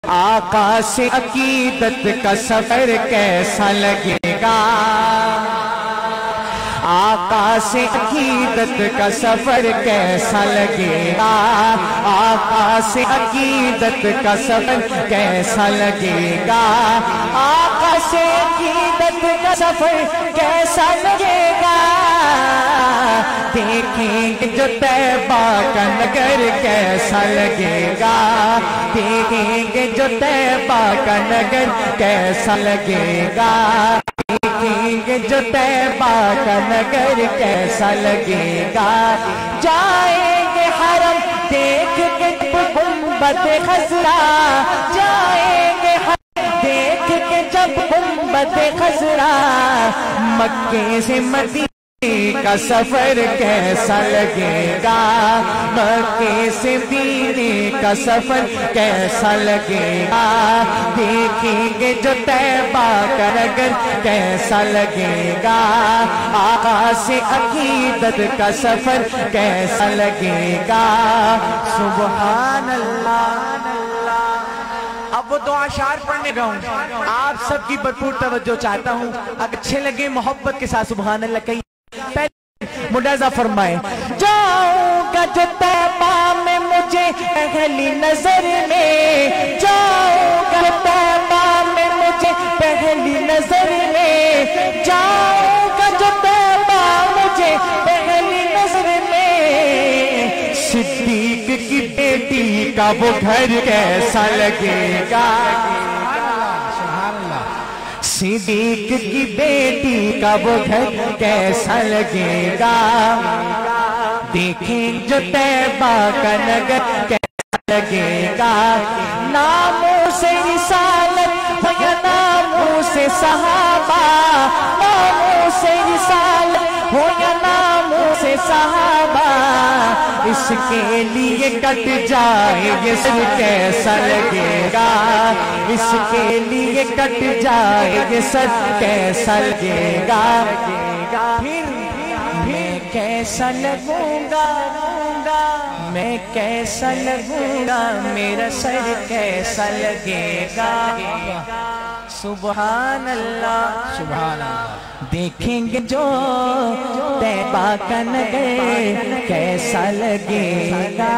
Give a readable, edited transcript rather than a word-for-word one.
آقا سے عقیدت کا سفر کیسا لگے گا، آقا سے عقیدت کا سفر کیسا لگے گا، آقا سے عقیدت کا سفر کیسا لگے گا، آقا سے عقیدت کا سفر کیسا لگے گا، دیکھیں گے جو طیبہ کا نگر کیسا لگے گا، دیکھیں گے جو طیبہ کا نگر کیسا لگے گا، دیکھیں گے جو طیبہ کا نگر کیسا لگے گا، جائیں گے حرم دیکھ کے جب گنبد خضرا، جائیں گے حرم دیکھ کے جب گنبد خضرا، مکے سے مدینے کا سفر کیسا لگے گا، مکے سے مدینے کا سفر کیسا لگے گا، دیکھیں گے جو طیبہ کا نگر کیسا لگے گا، آقا سے عقیدت کا سفر کیسا لگے گا، سبحان اللہ۔ اب وہ دعا اشعار پڑھنے گا ہوں، آپ سب کی بھرپور توجہ چاہتا ہوں، اگر اچھے لگے محبت کے ساتھ سبحان اللہ کہیے، ملاحظہ فرمائیں، جاؤں گا جو طیبہ میں مجھے پہلی نظر میں، جاؤں گا جو طیبہ میں مجھے پہلی نظر میں، جاؤں گا جو طیبہ مجھے پہلی نظر میں، صدیق کی بیٹی کا وہ گھر کیسا لگے گا، صدیق کی بیٹی کا وہ گھر کیسا لگے گا، دیکھیں جو طیبہ کا نگر کیسا لگے گا، ناموں سے رسالت ہو یا ناموں سے صحابہ، ناموں سے رسالت ہو یا ناموں سے صحابہ، اس کے لیے کٹ جائے یہ سر کیسا لگے گا، اس کے لیے کٹ جائے یہ سر کیسا لگے گا، پھر میں کیسا لگوں گا، میں کیسا لگوں گا، میرا سر کیسا لگے گا، سبحان اللہ سبحان اللہ۔ دیکھیں گے جو طیبہ کا نگر کیسا لگے گا۔